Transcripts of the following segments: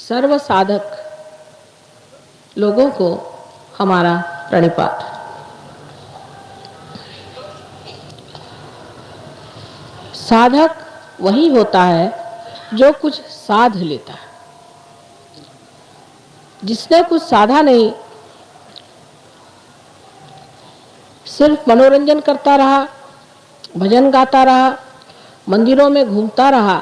सर्व साधक लोगों को हमारा प्रणिपात। साधक वही होता है जो कुछ साध लेता है। जिसने कुछ साधा नहीं, सिर्फ मनोरंजन करता रहा, भजन गाता रहा, मंदिरों में घूमता रहा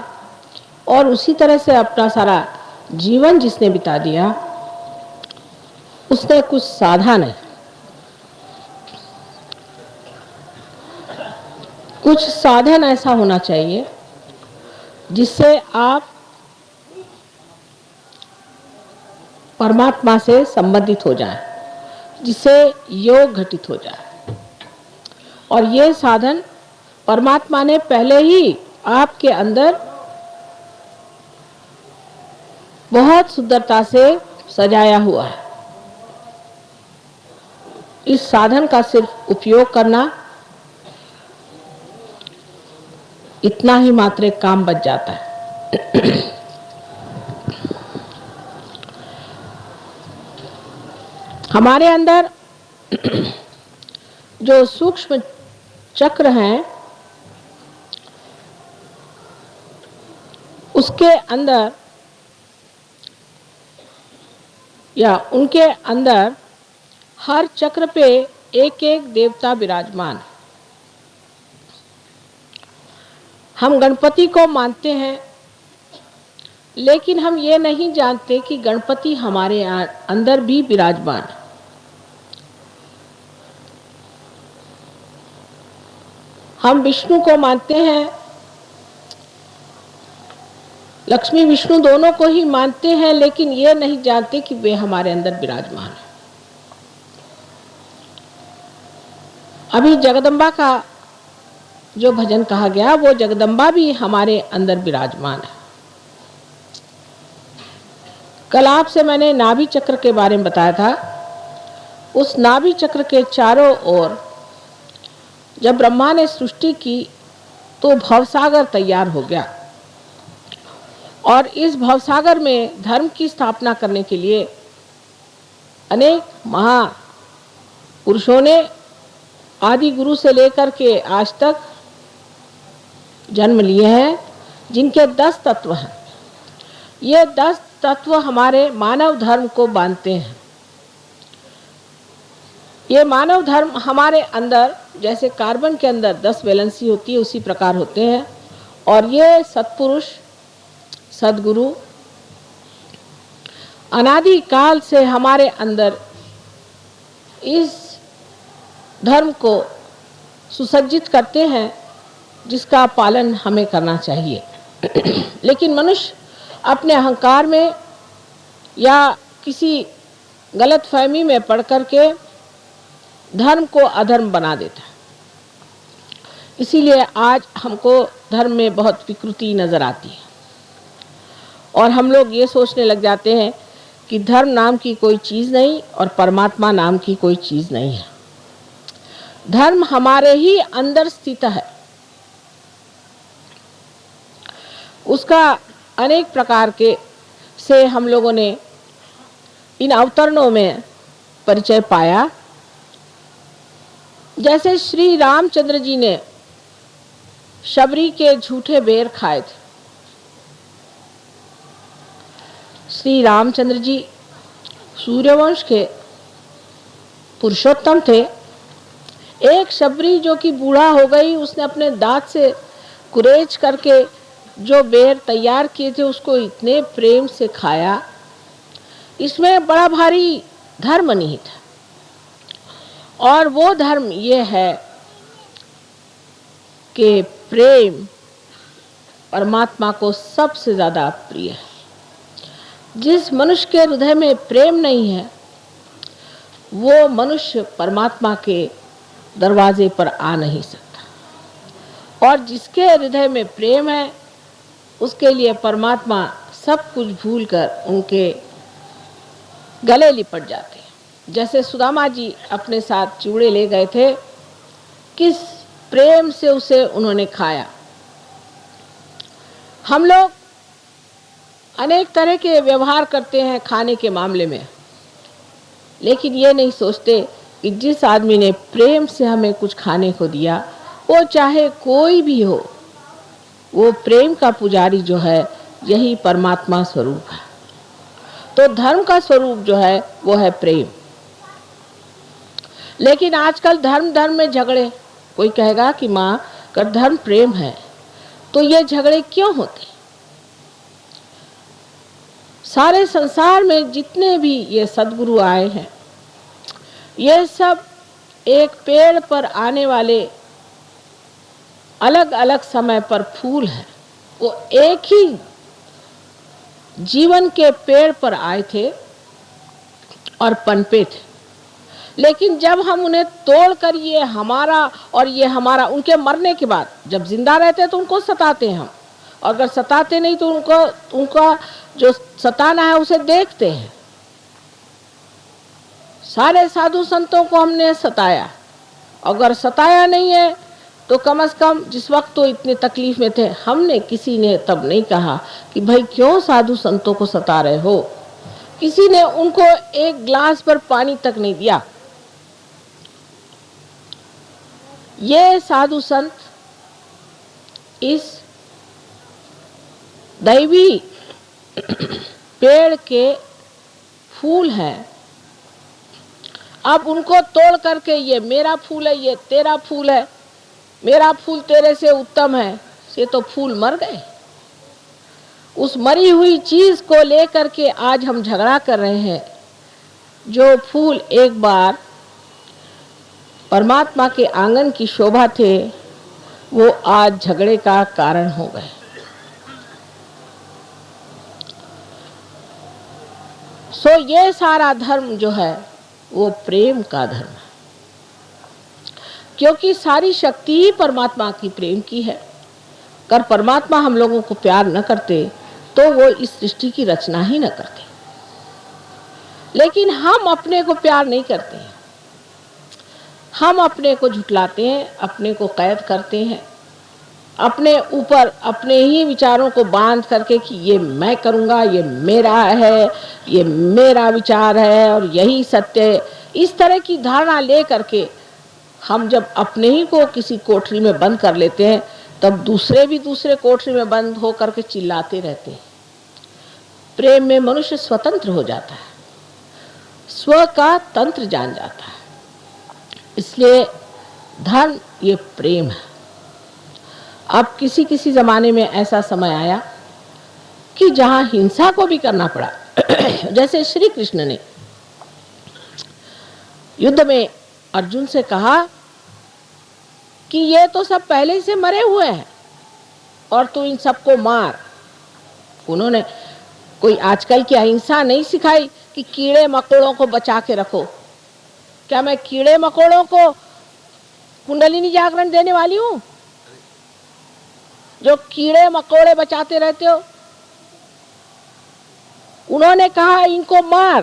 और उसी तरह से अपना सारा जीवन जिसने बिता दिया, उसने कुछ साधा नहीं। कुछ साधन ऐसा होना चाहिए जिससे आप परमात्मा से संबंधित हो जाएं, जिससे योग घटित हो जाए। और ये साधन परमात्मा ने पहले ही आपके अंदर बहुत सुंदरता से सजाया हुआ है। इस साधन का सिर्फ उपयोग करना, इतना ही मात्र एक काम बच जाता है। हमारे अंदर जो सूक्ष्म चक्र हैं, उसके अंदर या उनके अंदर हर चक्र पे एक एक देवता विराजमान। हम गणपति को मानते हैं, लेकिन हम ये नहीं जानते कि गणपति हमारे अंदर भी विराजमान है। हम विष्णु को मानते हैं, लक्ष्मी विष्णु दोनों को ही मानते हैं, लेकिन ये नहीं जानते कि वे हमारे अंदर विराजमान है। अभी जगदम्बा का जो भजन कहा गया, वो जगदम्बा भी हमारे अंदर विराजमान है। कल आपसे मैंने नाभि चक्र के बारे में बताया था। उस नाभि चक्र के चारों ओर जब ब्रह्मा ने सृष्टि की तो भवसागर तैयार हो गया, और इस भवसागर में धर्म की स्थापना करने के लिए अनेक महापुरुषों ने आदि गुरु से लेकर के आज तक जन्म लिए हैं, जिनके 10 तत्व हैं। ये 10 तत्व हमारे मानव धर्म को बांधते हैं। ये मानव धर्म हमारे अंदर जैसे कार्बन के अंदर 10 वैलेंसी होती है, उसी प्रकार होते हैं। और ये सत्पुरुष, सद्गुरु अनादि काल से हमारे अंदर इस धर्म को सुसज्जित करते हैं, जिसका पालन हमें करना चाहिए। लेकिन मनुष्य अपने अहंकार में या किसी गलत फहमी में पड़ करके धर्म को अधर्म बना देता है। इसीलिए आज हमको धर्म में बहुत विकृति नजर आती है, और हम लोग ये सोचने लग जाते हैं कि धर्म नाम की कोई चीज़ नहीं और परमात्मा नाम की कोई चीज़ नहीं है। धर्म हमारे ही अंदर स्थित है। उसका अनेक प्रकार के से हम लोगों ने इन अवतरणों में परिचय पाया। जैसे श्री रामचंद्र जी ने शबरी के झूठे बेर खाए थे। श्री रामचंद्र जी सूर्यवंश के पुरुषोत्तम थे। एक शबरी जो कि बूढ़ा हो गई, उसने अपने दांत से कुरेच करके जो बेर तैयार किए थे उसको इतने प्रेम से खाया। इसमें बड़ा भारी धर्म निहित है, और वो धर्म ये है कि प्रेम परमात्मा को सबसे ज़्यादा प्रिय है। जिस मनुष्य के हृदय में प्रेम नहीं है, वो मनुष्य परमात्मा के दरवाजे पर आ नहीं सकता। और जिसके हृदय में प्रेम है, उसके लिए परमात्मा सब कुछ भूलकर उनके गले लिपट जाते हैं। जैसे सुदामा जी अपने साथ चूड़े ले गए थे, किस प्रेम से उसे उन्होंने खाया। हम लोग अनेक तरह के व्यवहार करते हैं खाने के मामले में, लेकिन ये नहीं सोचते कि जिस आदमी ने प्रेम से हमें कुछ खाने को दिया, वो चाहे कोई भी हो, वो प्रेम का पुजारी जो है यही परमात्मा स्वरूप है। तो धर्म का स्वरूप जो है वो है प्रेम। लेकिन आजकल धर्म में झगड़े, कोई कहेगा कि माँ का धर्म प्रेम है, तो ये झगड़े क्यों होते? सारे संसार में जितने भी ये सद्गुरु आए हैं, ये सब एक पेड़ पर आने वाले अलग अलग समय पर फूल हैं। वो एक ही जीवन के पेड़ पर आए थे और पनपे थे, लेकिन जब हम उन्हें तोड़कर ये हमारा और ये हमारा, उनके मरने के बाद जब जिंदा रहते तो उनको सताते हैं हम, और अगर सताते नहीं तो उनका जो सताना है उसे देखते हैं। सारे साधु संतों को हमने सताया, अगर सताया नहीं है तो कम से कम जिस वक्त तो इतने तकलीफ में थे, हमने किसी ने तब नहीं कहा कि भाई क्यों साधु संतों को सता रहे हो। किसी ने उनको एक ग्लास पर पानी तक नहीं दिया। ये साधु संत इस दैवी पेड़ के फूल हैं। अब उनको तोड़ करके ये मेरा फूल है, ये तेरा फूल है, मेरा फूल तेरे से उत्तम है, ये तो फूल मर गए। उस मरी हुई चीज को लेकर के आज हम झगड़ा कर रहे हैं। जो फूल एक बार परमात्मा के आंगन की शोभा थे, वो आज झगड़े का कारण हो गए। सो ये सारा धर्म जो है वो प्रेम का धर्म है, क्योंकि सारी शक्ति ही परमात्मा की प्रेम की है। अगर परमात्मा हम लोगों को प्यार न करते तो वो इस सृष्टि की रचना ही न करते। लेकिन हम अपने को प्यार नहीं करते हैं, हम अपने को झुठलाते हैं, अपने को कैद करते हैं, अपने ऊपर अपने ही विचारों को बांध करके कि ये मैं करूँगा, ये मेरा है, ये मेरा विचार है और यही सत्य है। इस तरह की धारणा ले करके हम जब अपने ही को किसी कोठरी में बंद कर लेते हैं, तब दूसरे भी दूसरे कोठरी में बंद हो करके चिल्लाते रहते हैं। प्रेम में मनुष्य स्वतंत्र हो जाता है, स्व का तंत्र जान जाता है। इसलिए धर्म ये प्रेम है। अब किसी किसी जमाने में ऐसा समय आया कि जहां हिंसा को भी करना पड़ा। जैसे श्री कृष्ण ने युद्ध में अर्जुन से कहा कि ये तो सब पहले से मरे हुए हैं और तू इन सबको मार। उन्होंने कोई आजकल की अहिंसा नहीं सिखाई कि कीड़े मकोड़ों को बचा के रखो। क्या मैं कीड़े मकोड़ों को कुंडलिनी जागरण देने वाली हूं जो कीड़े मकोड़े बचाते रहते हो? उन्होंने कहा इनको मार,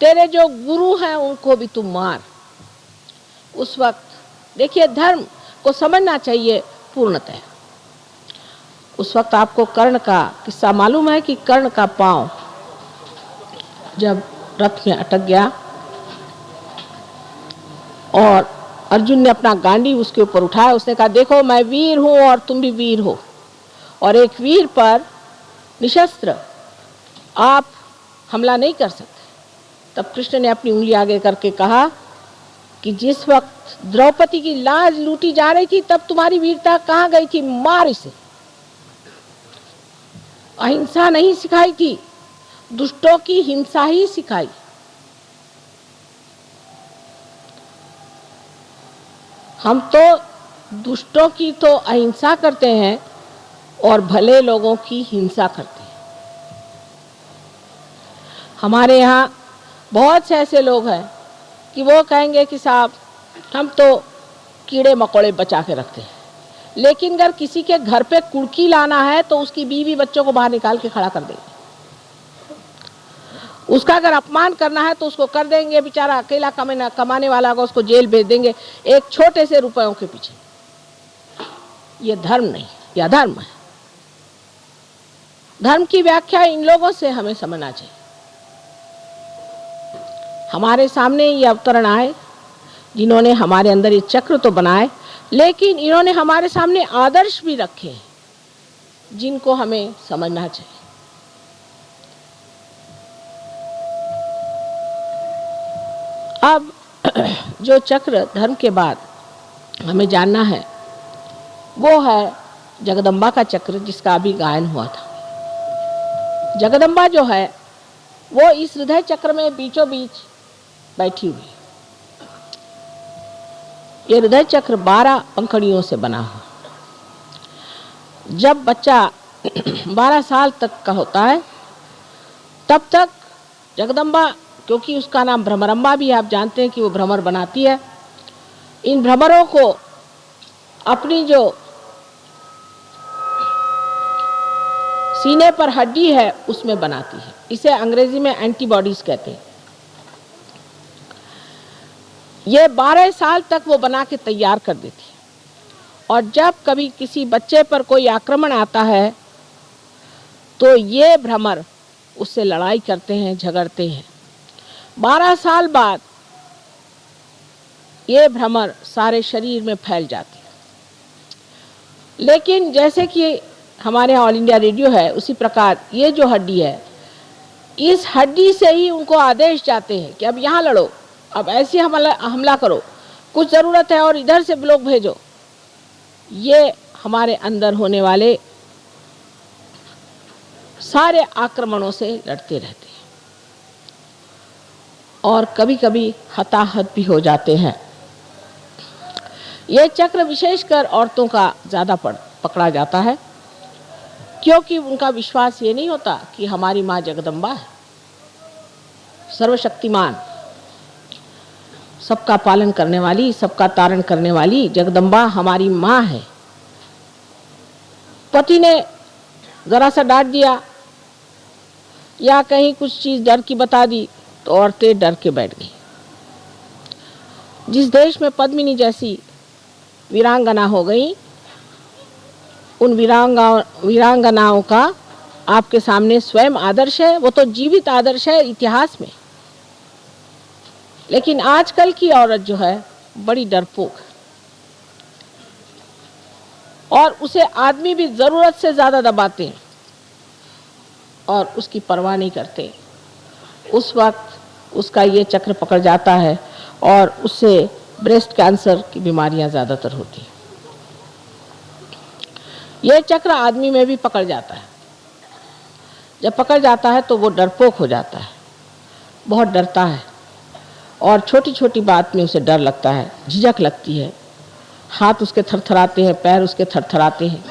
तेरे जो गुरु हैं उनको भी तुम मार। उस वक्त देखिए धर्म को समझना चाहिए पूर्णतः। उस वक्त आपको कर्ण का किस्सा मालूम है कि कर्ण का पांव जब रथ में अटक गया और अर्जुन ने अपना गांडी उसके ऊपर उठाया, उसने कहा देखो मैं वीर हूं और तुम भी वीर हो, और एक वीर पर निशस्त्र आप हमला नहीं कर सकते। तब कृष्ण ने अपनी उंगली आगे करके कहा कि जिस वक्त द्रौपदी की लाज लूटी जा रही थी तब तुम्हारी वीरता कहाँ गई थी? मार इसे। अहिंसा नहीं सिखाई थी, दुष्टों की हिंसा ही सिखाई। हम तो दुष्टों की तो अहिंसा करते हैं और भले लोगों की हिंसा करते हैं। हमारे यहाँ बहुत से ऐसे लोग हैं कि वो कहेंगे कि साहब हम तो कीड़े मकोड़े बचा के रखते हैं, लेकिन अगर किसी के घर पे कुड़की लाना है तो उसकी बीवी बच्चों को बाहर निकाल के खड़ा कर देंगे। उसका अगर अपमान करना है तो उसको कर देंगे, बेचारा अकेला कमाने वाला होगा, उसको जेल भेज देंगे एक छोटे से रुपयों के पीछे। ये धर्म नहीं, यह अधर्म है। धर्म की व्याख्या इन लोगों से हमें समझना चाहिए। हमारे सामने ये अवतरण आए जिन्होंने हमारे अंदर ये चक्र तो बनाए, लेकिन इन्होंने हमारे सामने आदर्श भी रखे जिनको हमें समझना चाहिए। अब जो चक्र धर्म के बाद हमें जानना है वो है जगदम्बा का चक्र, जिसका अभी गायन हुआ था। जगदम्बा जो है वो इस हृदय चक्र में बीचों बीच बैठी हुई। ये हृदय चक्र 12 पंखुड़ियों से बना हुआ। जब बच्चा 12 साल तक का होता है तब तक जगदम्बा, क्योंकि उसका नाम भ्रमरंबा भी है, आप जानते हैं कि वो भ्रमर बनाती है, इन भ्रमरों को अपनी जो सीने पर हड्डी है उसमें बनाती है। इसे अंग्रेजी में एंटीबॉडीज कहते हैं। ये 12 साल तक वो बना के तैयार कर देती है, और जब कभी किसी बच्चे पर कोई आक्रमण आता है तो ये भ्रमर उससे लड़ाई करते हैं, झगड़ते हैं। 12 साल बाद ये भ्रमर सारे शरीर में फैल जाती है। लेकिन जैसे कि हमारे यहाँ ऑल इंडिया रेडियो है, उसी प्रकार ये जो हड्डी है, इस हड्डी से ही उनको आदेश जाते हैं कि अब यहाँ लड़ो, अब ऐसे हमला करो, कुछ ज़रूरत है और इधर से लोग भेजो। ये हमारे अंदर होने वाले सारे आक्रमणों से लड़ते रहते हैं और कभी कभी हताहत भी हो जाते हैं। ये चक्र विशेषकर औरतों का ज़्यादा पकड़ा जाता है, क्योंकि उनका विश्वास ये नहीं होता कि हमारी माँ जगदम्बा है, सर्वशक्तिमान, सबका पालन करने वाली, सबका तारण करने वाली जगदम्बा हमारी माँ है। पति ने जरा सा डांट दिया या कहीं कुछ चीज डर की बता दी तो औरतें डर के बैठ गई। जिस देश में पद्मिनी जैसी वीरांगना हो गई, उन वीरांगनाओं का आपके सामने स्वयं आदर्श है, वो तो जीवित आदर्श है इतिहास में। लेकिन आजकल की औरत जो है बड़ी डरपोक है और उसे आदमी भी जरूरत से ज्यादा दबाते हैं और उसकी परवाह नहीं करते। उस वक्त उसका ये चक्र पकड़ जाता है और उससे ब्रेस्ट कैंसर की बीमारियां ज्यादातर होती हैं। ये चक्र आदमी में भी पकड़ जाता है। जब पकड़ जाता है तो वो डरपोक हो जाता है, बहुत डरता है और छोटी छोटी बात में उसे डर लगता है, झिझक लगती है, हाथ उसके थरथराते हैं, पैर उसके थरथराते हैं,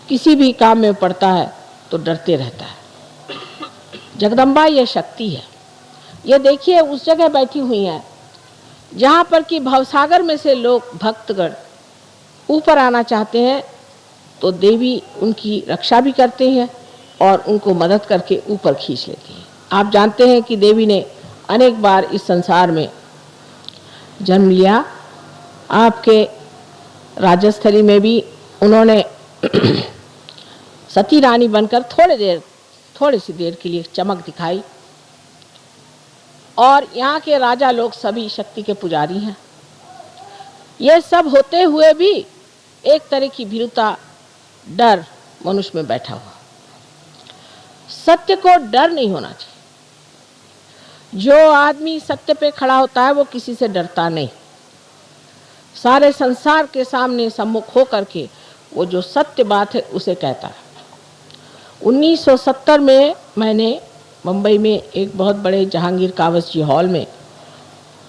किसी भी काम में पड़ता है तो डरते रहता है। जगदम्बा ये शक्ति है। ये देखिए उस जगह बैठी हुई है जहाँ पर कि भवसागर में से लोग भक्तगण ऊपर आना चाहते हैं तो देवी उनकी रक्षा भी करते हैं और उनको मदद करके ऊपर खींच लेती हैं। आप जानते हैं कि देवी ने अनेक बार इस संसार में जन्म लिया। आपके राजस्थली में भी उन्होंने सती रानी बनकर थोड़ी सी देर के लिए चमक दिखाई, और यहाँ के राजा लोग सभी शक्ति के पुजारी हैं। ये सब होते हुए भी एक तरह की भीरुता, डर मनुष्य में बैठा हुआ। सत्य को डर नहीं होना चाहिए। जो आदमी सत्य पे खड़ा होता है वो किसी से डरता नहीं। सारे संसार के सामने सम्मुख हो करके वो जो सत्य बात है उसे कहता है। 1970 में मैंने मुंबई में एक बहुत बड़े जहांगीर कावस जी हॉल में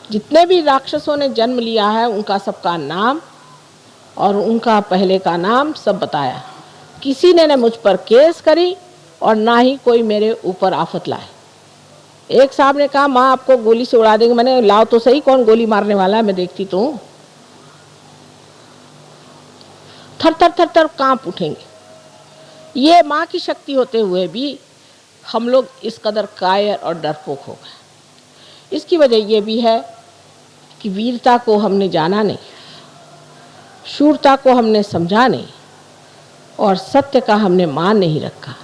जितने भी राक्षसों ने जन्म लिया है उनका सबका नाम और उनका पहले का नाम सब बताया। किसी ने न मुझ पर केस करी और ना ही कोई मेरे ऊपर आफत लाए। एक साहब ने कहा माँ आपको गोली से उड़ा देंगे। मैंने लाओ तो सही, कौन गोली मारने वाला है, मैं देखती तो हूँ। थर थर थर थर कांप उठेंगे। ये माँ की शक्ति होते हुए भी हम लोग इस कदर कायर और डरपोक हो गए। इसकी वजह यह भी है कि वीरता को हमने जाना नहीं, शूरता को हमने समझा नहीं और सत्य का हमने मान नहीं रखा।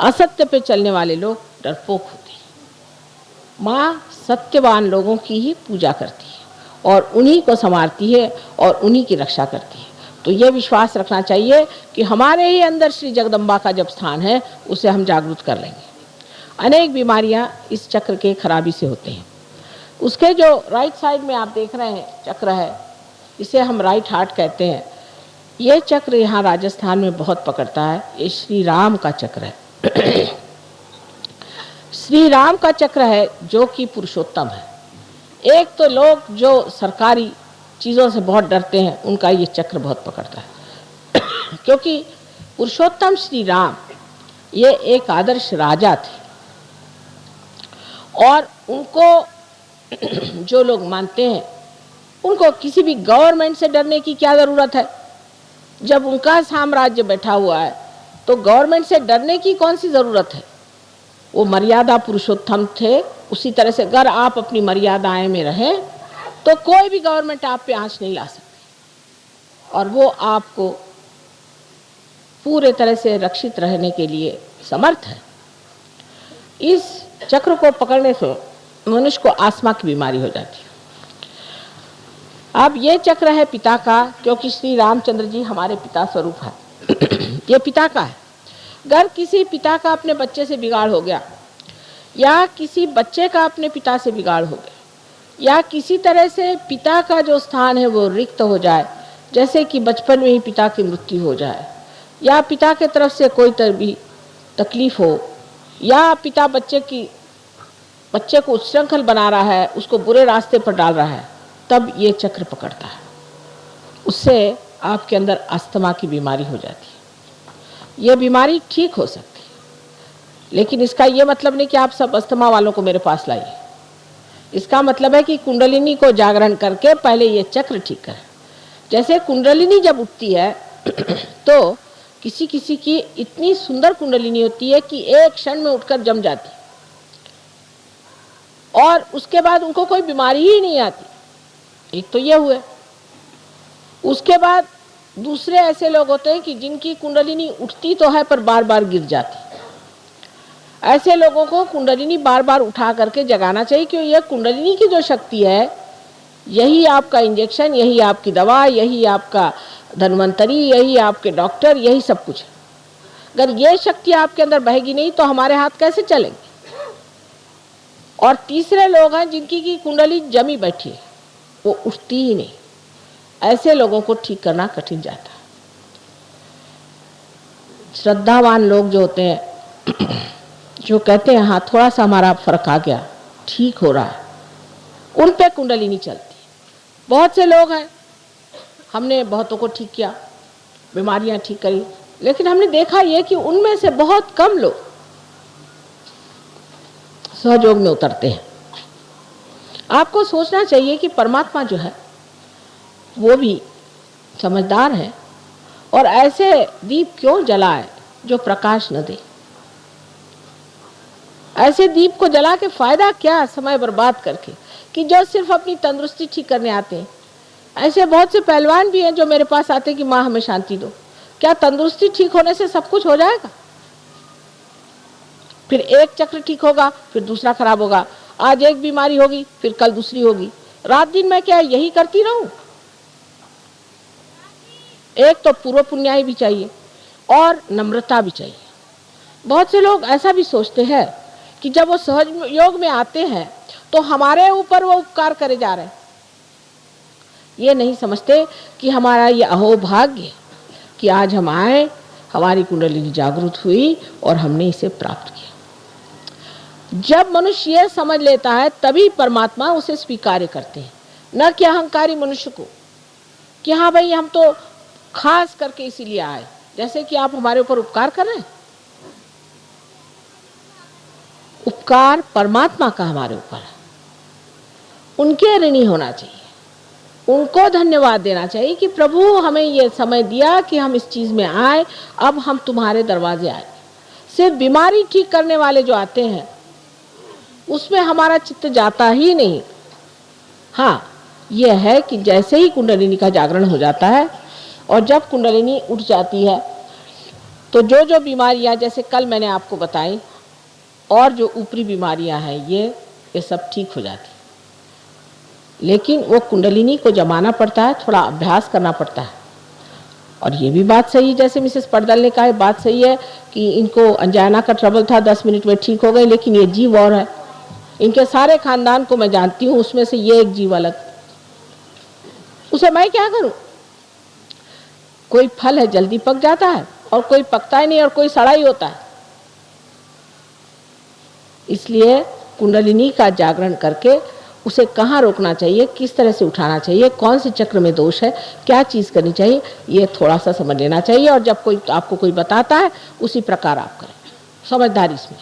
असत्य पे चलने वाले लोग डरपोक होते हैं। माँ सत्यवान लोगों की ही पूजा करती है और उन्हीं को संवारती है और उन्हीं की रक्षा करती है। तो ये विश्वास रखना चाहिए कि हमारे ही अंदर श्री जगदम्बा का जब स्थान है उसे हम जागृत कर लेंगे। अनेक बीमारियां इस चक्र के खराबी से होते हैं। उसके जो राइट साइड में आप देख रहे हैं चक्र है, इसे हम राइट हार्ट कहते हैं। ये चक्र यहाँ राजस्थान में बहुत पकड़ता है। ये श्री राम का चक्र है। श्री राम का चक्र है जो कि पुरुषोत्तम है। एक तो लोग जो सरकारी चीज़ों से बहुत डरते हैं उनका ये चक्र बहुत पकड़ता है। क्योंकि पुरुषोत्तम श्री राम ये एक आदर्श राजा थे और उनको जो लोग मानते हैं उनको किसी भी गवर्नमेंट से डरने की क्या ज़रूरत है। जब उनका साम्राज्य बैठा हुआ है तो गवर्नमेंट से डरने की कौन सी ज़रूरत है। वो मर्यादा पुरुषोत्तम थे। उसी तरह से अगर आप अपनी मर्यादाएं में रहें तो कोई भी गवर्नमेंट आप पे आंच नहीं ला सकती और वो आपको पूरे तरह से रक्षित रहने के लिए समर्थ है। इस चक्र को पकड़ने से मनुष्य को आस्मा की बीमारी हो जाती है। अब ये चक्र है पिता का, क्योंकि श्री रामचंद्र जी हमारे पिता स्वरूप है। ये पिता का है। अगर किसी पिता का अपने बच्चे से बिगाड़ हो गया या किसी बच्चे का अपने पिता से बिगाड़ हो गया या किसी तरह से पिता का जो स्थान है वो रिक्त हो जाए, जैसे कि बचपन में ही पिता की मृत्यु हो जाए या पिता के तरफ से कोई तरह भी तकलीफ हो या पिता बच्चे को उच्छृंखल बना रहा है, उसको बुरे रास्ते पर डाल रहा है, तब ये चक्र पकड़ता है। उससे आपके अंदर अस्थमा की बीमारी हो जाती है। ये बीमारी ठीक हो सकती है, लेकिन इसका ये मतलब नहीं कि आप सब अस्थमा वालों को मेरे पास लाइए। इसका मतलब है कि कुंडलिनी को जागरण करके पहले ये चक्र ठीक करें। जैसे कुंडलिनी जब उठती है तो किसी किसी की इतनी सुंदर कुंडलिनी होती है कि एक क्षण में उठकर जम जाती है और उसके बाद उनको कोई बीमारी ही नहीं आती। एक तो ये हुए। उसके बाद दूसरे ऐसे लोग होते हैं कि जिनकी कुंडलिनी उठती तो है पर बार बार गिर जाती। ऐसे लोगों को कुंडलिनी बार बार उठा करके जगाना चाहिए, क्योंकि यह कुंडलिनी की जो शक्ति है यही आपका इंजेक्शन, यही आपकी दवा, यही आपका धन्वंतरी, यही आपके डॉक्टर, यही सब कुछ है। अगर ये शक्ति आपके अंदर बहेगी नहीं तो हमारे हाथ कैसे चलेंगे। और तीसरे लोग हैं जिनकी की कुंडली जमी बैठी है, वो उठती ही नहीं। ऐसे लोगों को ठीक करना कठिन जाता है। श्रद्धावान लोग जो होते हैं, जो कहते हैं हाँ थोड़ा सा हमारा फर्क आ गया, ठीक हो रहा है, उन पे कुंडली नहीं चलती। बहुत से लोग हैं, हमने बहुतों को ठीक किया, बीमारियां ठीक करी, लेकिन हमने देखा ये कि उनमें से बहुत कम लोग सहयोग में उतरते हैं। आपको सोचना चाहिए कि परमात्मा जो है वो भी समझदार है और ऐसे दीप क्यों जलाए जो प्रकाश न दे। ऐसे दीप को जला के फायदा क्या समय बर्बाद करके, कि जो सिर्फ अपनी तंदुरुस्ती ठीक करने आते हैं। ऐसे बहुत से पहलवान भी हैं जो मेरे पास आते हैं कि माँ हमें शांति दो। क्या तंदुरुस्ती ठीक होने से सब कुछ हो जाएगा? फिर एक चक्र ठीक होगा फिर दूसरा खराब होगा। आज एक बीमारी होगी फिर कल दूसरी होगी। रात दिन मैं क्या यही करती रहूं? एक तो पूर्व पुण्याई भी चाहिए और नम्रता भी चाहिए। बहुत से लोग ऐसा भी सोचते हैं कि जब वो सहयोग में आते हैं तो हमारे ऊपर वो उपकार करे जा रहे हैं। ये नहीं समझते कि हमारा ये अहोभाग्य कि आज हम आए, हमारी कुंडलिनी जागृत हुई और हमने इसे प्राप्त किया। जब मनुष्य ये समझ लेता है तभी परमात्मा उसे स्वीकार करते हैं, न कि अहंकारी मनुष्य को कि हाँ भाई हम तो खास करके इसीलिए आए, जैसे कि आप हमारे ऊपर उपकार कर रहे हैं। उपकार परमात्मा का हमारे ऊपर है, उनके ऋणी होना चाहिए, उनको धन्यवाद देना चाहिए कि प्रभु हमें ये समय दिया कि हम इस चीज में आए, अब हम तुम्हारे दरवाजे आए। सिर्फ बीमारी ठीक करने वाले जो आते हैं उसमें हमारा चित्त जाता ही नहीं। हाँ यह है कि जैसे ही कुंडलिनी का जागरण हो जाता है और जब कुंडलिनी उठ जाती है तो जो जो बीमारियां जैसे कल मैंने आपको बताई और जो ऊपरी बीमारियां हैं ये सब ठीक हो जाती, लेकिन वो कुंडलिनी को जमाना पड़ता है, थोड़ा अभ्यास करना पड़ता है। और ये भी बात सही, जैसे मिसेस पड़दल ने कहा, बात सही है कि इनको अंजाना का ट्रबल था, 10 मिनट में ठीक हो गए, लेकिन ये जीव और है। इनके सारे खानदान को मैं जानती हूँ, उसमें से ये एक जीव अलग, उसे मैं क्या करूं? कोई फल है जल्दी पक जाता है और कोई पकता ही नहीं और कोई सड़ा ही होता है। इसलिए कुंडलिनी का जागरण करके उसे कहाँ रोकना चाहिए, किस तरह से उठाना चाहिए, कौन से चक्र में दोष है, क्या चीज़ करनी चाहिए, ये थोड़ा सा समझ लेना चाहिए। और जब कोई आपको कोई बताता है उसी प्रकार आप करें, समझदारी इसमें।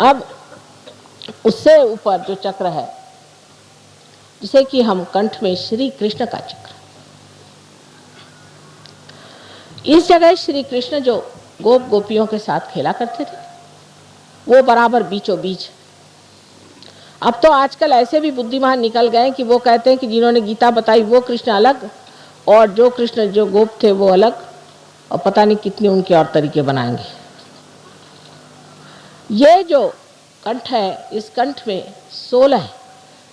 अब उससे ऊपर जो चक्र है, जिसे कि हम कंठ में श्री कृष्ण का चक्र, इस जगह श्री कृष्ण जो गोप गोपियों के साथ खेला करते थे, वो बराबर बीचों बीच। अब तो आजकल ऐसे भी बुद्धिमान निकल गए कि वो कहते हैं कि जिन्होंने गीता बताई वो कृष्ण अलग और जो कृष्ण जो गोप थे वो अलग, और पता नहीं कितने उनके और तरीके बनाएंगे। ये जो कंठ है, इस कंठ में 16 है,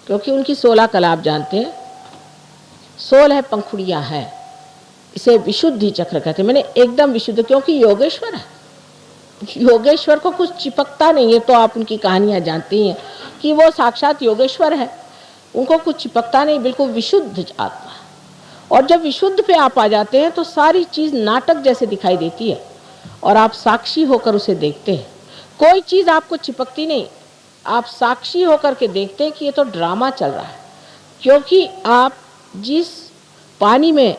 क्योंकि उनकी 16 कला आप जानते हैं, 16 पंखुड़ियां हैं। इसे विशुद्धि चक्र कहते हैं। मैंने एकदम विशुद्ध, क्योंकि योगेश्वर है, योगेश्वर को कुछ चिपकता नहीं है। तो आप उनकी कहानियां जानती हैं कि वो साक्षात योगेश्वर है, उनको कुछ चिपकता नहीं, बिल्कुल विशुद्ध आत्मा। और जब विशुद्ध पे आप आ जाते हैं तो सारी चीज़ नाटक जैसे दिखाई देती है और आप साक्षी होकर उसे देखते हैं। कोई चीज़ आपको चिपकती नहीं, आप साक्षी होकर के देखते हैं कि ये तो ड्रामा चल रहा है। क्योंकि आप जिस पानी में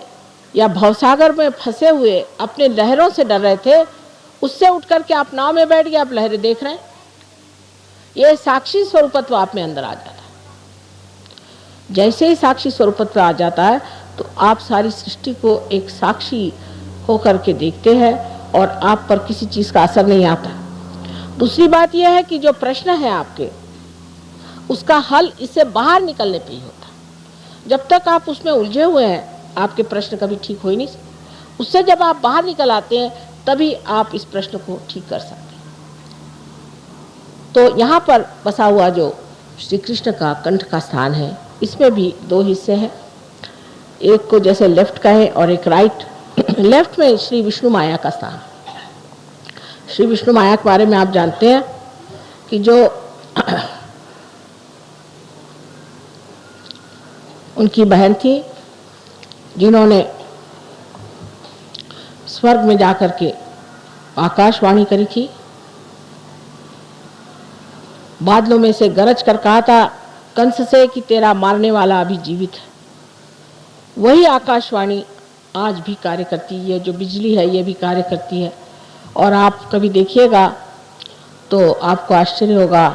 या भवसागर में फंसे हुए अपने लहरों से डर रहे थे, उससे उठकर के आप नाव में बैठ गए, आप लहरें देख रहे हैं। ये साक्षी स्वरूपत्व आप में अंदर आ जाता है। जैसे ही साक्षी स्वरूपत्व आ जाता है तो आप सारी सृष्टि को एक साक्षी होकर के देखते हैं और आप पर किसी चीज़ का असर नहीं आता। दूसरी बात यह है कि जो प्रश्न है आपके, उसका हल इससे बाहर निकलने पे ही होता। जब तक आप उसमें उलझे हुए हैं, आपके प्रश्न कभी ठीक हो ही नहीं सकते। उससे जब आप बाहर निकल आते हैं तभी आप इस प्रश्न को ठीक कर सकते हैं। तो यहाँ पर बसा हुआ जो श्री कृष्ण का कंठ का स्थान है, इसमें भी 2 हिस्से हैं। एक को जैसे लेफ्ट का है और एक राइट। लेफ्ट में श्री विष्णु माया का स्थान। श्री विष्णु माया के बारे में आप जानते हैं कि जो उनकी बहन थी, जिन्होंने स्वर्ग में जाकर के आकाशवाणी करी थी, बादलों में से गरज कर कहा था कंस से कि तेरा मारने वाला अभी जीवित है। वही आकाशवाणी आज भी कार्य करती है, जो बिजली है ये भी कार्य करती है। और आप कभी देखिएगा तो आपको आश्चर्य होगा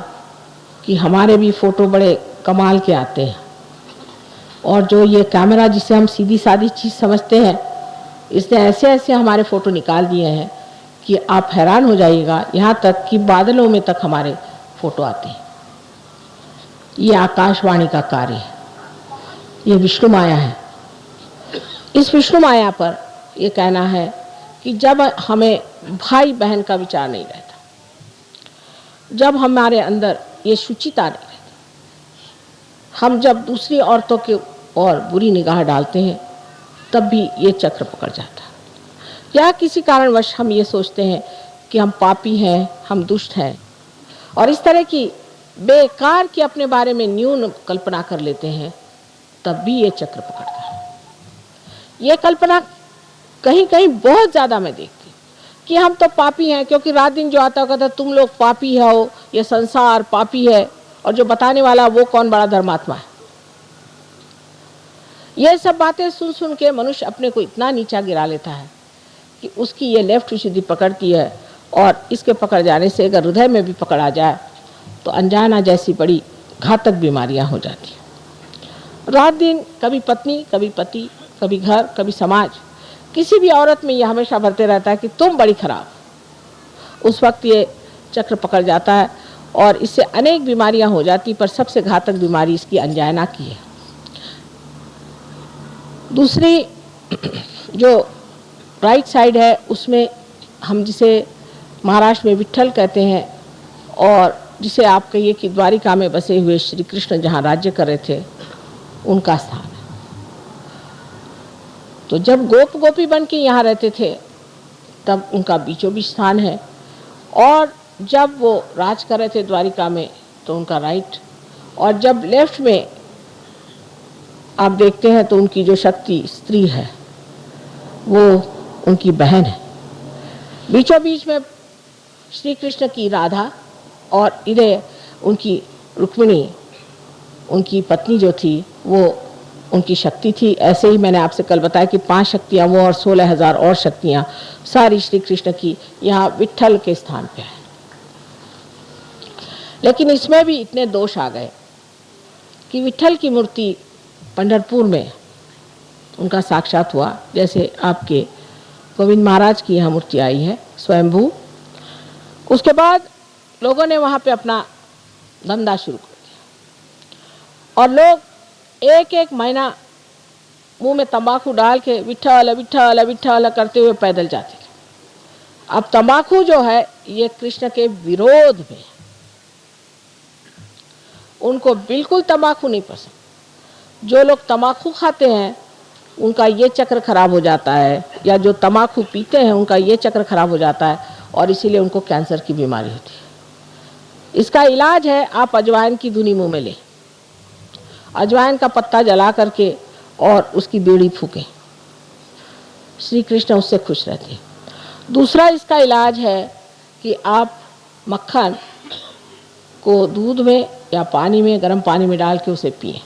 कि हमारे भी फोटो बड़े कमाल के आते हैं। और जो ये कैमरा जिसे हम सीधी सादी चीज़ समझते हैं, इसने ऐसे ऐसे हमारे फ़ोटो निकाल दिए हैं कि आप हैरान हो जाइएगा। यहाँ तक कि बादलों में तक हमारे फ़ोटो आते हैं। ये आकाशवाणी का कार्य है, ये विष्णु माया है। इस विष्णु माया पर ये कहना है कि जब हमें भाई बहन का विचार नहीं रहता, जब हमारे अंदर ये शुचिता नहीं रहती, हम जब दूसरी औरतों के और बुरी निगाह डालते हैं, तब भी ये चक्र पकड़ जाता है। या किसी कारणवश हम ये सोचते हैं कि हम पापी हैं, हम दुष्ट हैं, और इस तरह की बेकार की अपने बारे में न्यून कल्पना कर लेते हैं, तब भी ये चक्र पकड़ता है। ये कल्पना कहीं कहीं बहुत ज़्यादा मैं देखती हूँ कि हम तो पापी हैं, क्योंकि रात दिन जो आता कहता तुम लोग पापी हो, ये संसार पापी है, और जो बताने वाला वो कौन बड़ा धर्मात्मा है। ये सब बातें सुन सुन के मनुष्य अपने को इतना नीचा गिरा लेता है कि उसकी ये लेफ्ट विशुद्धि पकड़ती है, और इसके पकड़ जाने से अगर हृदय में भी पकड़ आ जाए तो अनजाना जैसी बड़ी घातक बीमारियां हो जाती हैं। रात दिन कभी पत्नी, कभी पति, कभी घर, कभी समाज, किसी भी औरत में ये हमेशा भरते रहता है कि तुम बड़ी खराब। उस वक्त ये चक्र पकड़ जाता है और इससे अनेक बीमारियां हो जाती, पर सबसे घातक बीमारी इसकी अनजाना की है। दूसरी जो राइट साइड है उसमें हम जिसे महाराष्ट्र में विट्ठल कहते हैं, और जिसे आप कहिए कि द्वारिका में बसे हुए श्री कृष्ण जहाँ राज्य कर रहे थे, उनका स्थान है। तो जब गोप गोपी बन के यहाँ रहते थे तब उनका बीचों बीच स्थान है, और जब वो राज कर रहे थे द्वारिका में तो उनका राइट, और जब लेफ्ट में आप देखते हैं तो उनकी जो शक्ति स्त्री है वो उनकी बहन है। बीचों बीच में श्री कृष्ण की राधा, और इधर उनकी रुक्मिणी, उनकी पत्नी जो थी वो उनकी शक्ति थी। ऐसे ही मैंने आपसे कल बताया कि 5 शक्तियाँ वो और 16,000 और शक्तियाँ सारी श्री कृष्ण की यहाँ विट्ठल के स्थान पे है। लेकिन इसमें भी इतने दोष आ गए कि विट्ठल की मूर्ति पंढरपुर में उनका साक्षात हुआ, जैसे आपके गोविंद महाराज की यहाँ मूर्ति आई है स्वयंभू। उसके बाद लोगों ने वहाँ पे अपना धंधा शुरू कर दिया, और लोग एक एक महीना मुंह में तंबाकू डाल के विट्ठल विट्ठल विट्ठल करते हुए पैदल जाते थे। अब तंबाकू जो है ये कृष्ण के विरोध में, उनको बिल्कुल तंबाकू नहीं पसंद। जो लोग तंबाकू खाते हैं उनका ये चक्र खराब हो जाता है, या जो तंबाकू पीते हैं उनका ये चक्र खराब हो जाता है, और इसीलिए उनको कैंसर की बीमारी होती है। इसका इलाज है आप अजवाइन की धुनी मुंह में लें, अजवाइन का पत्ता जला करके और उसकी बीड़ी फूकें, श्री कृष्ण उससे खुश रहते हैं। दूसरा इसका इलाज है कि आप मक्खन को दूध में या पानी में, गर्म पानी में डाल के उसे पिए,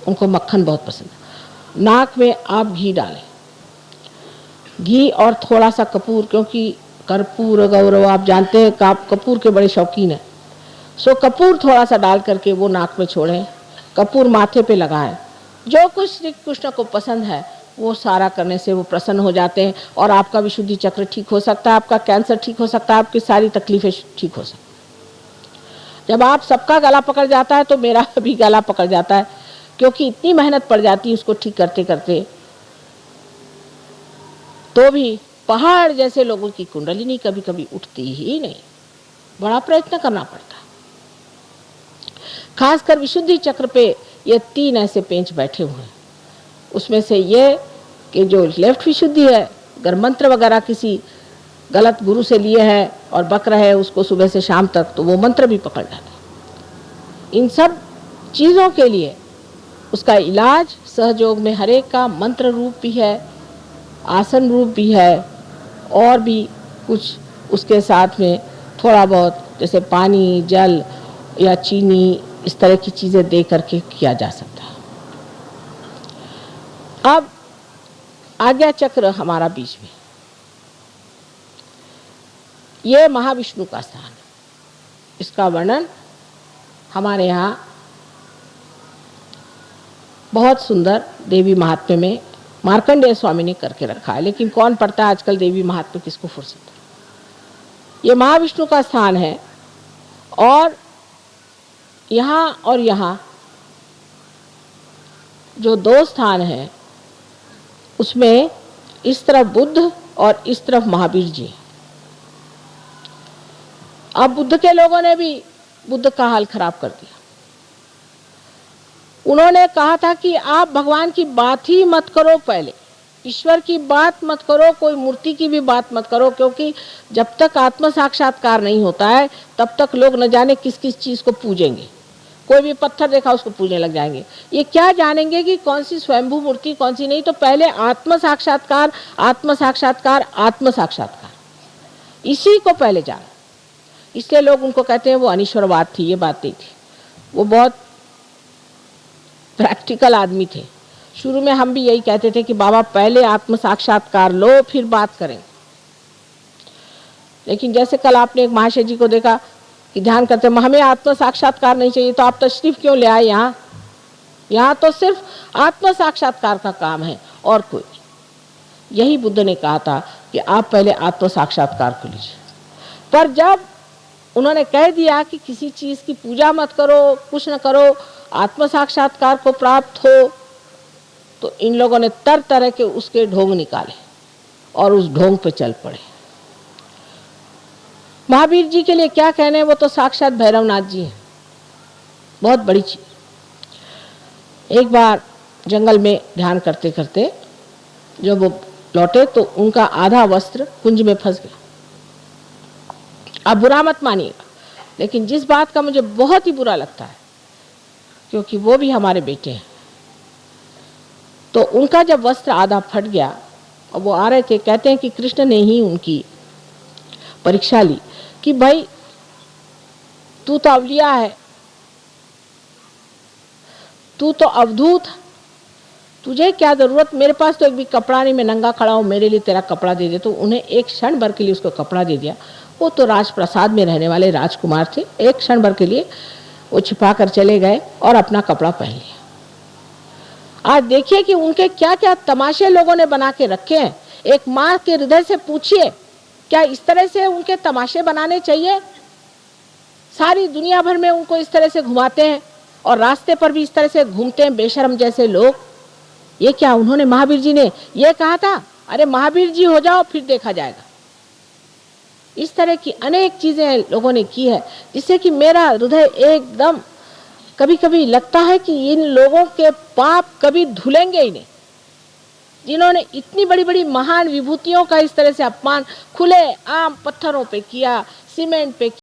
उनको मक्खन बहुत पसंद है। नाक में आप घी डालें, घी और थोड़ा सा कपूर, क्योंकि कर्पूर गौरव आप जानते हैं कि आप कपूर के बड़े शौकीन हैं, सो कपूर थोड़ा सा डाल करके वो नाक में छोड़ें, कपूर माथे पे लगाएं। जो कुछ श्री कृष्ण को पसंद है वो सारा करने से वो प्रसन्न हो जाते हैं, और आपका विशुद्धि चक्र ठीक हो सकता है, आपका कैंसर ठीक हो सकता है, आपकी सारी तकलीफें ठीक हो सकती हैं। जब आप सबका गला पकड़ जाता है तो मेरा भी गला पकड़ जाता है, क्योंकि इतनी मेहनत पड़ जाती है उसको ठीक करते करते, तो भी पहाड़ जैसे लोगों की कुंडलिनी कभी कभी उठती ही नहीं, बड़ा प्रयत्न करना पड़ता है। खासकर विशुद्धि चक्र पे ये 3 ऐसे पेंच बैठे हुए हैं। उसमें से ये कि जो लेफ्ट विशुद्धि है, अगर मंत्र वगैरह किसी गलत गुरु से लिए है और बक रहे हैं उसको सुबह से शाम तक, तो वो मंत्र भी पकड़ जाते हैं। इन सब चीज़ों के लिए उसका इलाज सहयोग में हरेक का मंत्र रूप भी है, आसन रूप भी है, और भी कुछ उसके साथ में थोड़ा बहुत जैसे पानी, जल या चीनी, इस तरह की चीज़ें दे करके किया जा सकता है। अब आज्ञा चक्र हमारा बीच में, ये महाविष्णु का स्थान है। इसका वर्णन हमारे यहाँ बहुत सुंदर देवी महात्म्य में मार्कंडेय स्वामी ने करके रखा है, लेकिन कौन पढ़ता है आजकल देवी महात्म्य, किसको फुर्सत है। ये महाविष्णु का स्थान है, और यहाँ जो 2 स्थान हैं उसमें इस तरफ बुद्ध और इस तरफ महावीर जी। अब बुद्ध के लोगों ने भी बुद्ध का हाल खराब कर दिया। उन्होंने कहा था कि आप भगवान की बात ही मत करो, पहले ईश्वर की बात मत करो, कोई मूर्ति की भी बात मत करो, क्योंकि जब तक आत्म साक्षात्कार नहीं होता है तब तक लोग न जाने किस किस चीज को पूजेंगे। कोई भी पत्थर देखा उसको पूजने लग जाएंगे। ये क्या जानेंगे कि कौन सी स्वयंभू मूर्ति कौन सी नहीं। तो पहले आत्म साक्षात्कार, आत्म साक्षात्कार, आत्म साक्षात्कार, इसी को पहले जाना। इसलिए लोग उनको कहते हैं वो अनीश्वरवाद थी, ये बात नहीं थी। वो बहुत प्रैक्टिकल आदमी थे। शुरू में हम भी यही कहते थे कि बाबा पहले आत्म साक्षात्कार लो फिर बात करें। लेकिन जैसे कल आपने एक महाशय जी को देखा कि ध्यान करते हमें आत्म साक्षात्कार नहीं चाहिए, तो आप तशरीफ क्यों ले आए यहाँ? यहाँ तो सिर्फ आत्म साक्षात्कार का काम है और कोई नहीं। यही बुद्ध ने कहा था कि आप पहले आत्म साक्षात्कार को लीजिए। पर जब उन्होंने कह दिया कि किसी चीज की पूजा मत करो, कुछ न करो, आत्म साक्षात्कार को प्राप्त हो, तो इन लोगों ने तरह तरह के उसके ढोंग निकाले। और उस ढोंग पे चल पड़े। महावीर जी के लिए क्या कहने, वो तो साक्षात भैरवनाथ जी हैं, बहुत बड़ी चीज। एक बार जंगल में ध्यान करते करते जब वो लौटे तो उनका आधा वस्त्र कुंज में फंस गया। आप बुरा मत मानिएगा, लेकिन जिस बात का मुझे बहुत ही बुरा लगता है, क्योंकि वो भी हमारे बेटे हैं, तो उनका जब वस्त्र आधा फट गया और वो आ रहे थे, कहते हैं कि कृष्ण ने ही उनकी परीक्षा ली कि भाई तू तो अवलिया है, तू तो अवधूत, तुझे क्या जरूरत, मेरे पास तो एक भी कपड़ा नहीं, मैं नंगा खड़ा हूं, मेरे लिए तेरा कपड़ा दे दे। तो उन्हें एक क्षण भर के लिए उसको कपड़ा दे दिया। वो तो राजप्रसाद में रहने वाले राजकुमार थे, एक क्षण भर के लिए वो छिपा कर चले गए और अपना कपड़ा पहन लिया। आज देखिए कि उनके क्या क्या तमाशे लोगों ने बना के रखे हैं। एक माँ के हृदय से पूछिए, क्या इस तरह से उनके तमाशे बनाने चाहिए? सारी दुनिया भर में उनको इस तरह से घुमाते हैं और रास्ते पर भी इस तरह से घूमते हैं बेशर्म जैसे लोग। ये क्या, उन्होंने, महावीर जी ने ये कहा था, अरे महावीर जी हो जाओ फिर देखा जाएगा। इस तरह की अनेक चीजें लोगों ने की है, जिससे कि मेरा हृदय एकदम, कभी कभी लगता है कि इन लोगों के पाप कभी धुलेंगे ही नहीं, जिन्होंने इतनी बड़ी बड़ी महान विभूतियों का इस तरह से अपमान खुले आम पत्थरों पे किया, सीमेंट पे किया।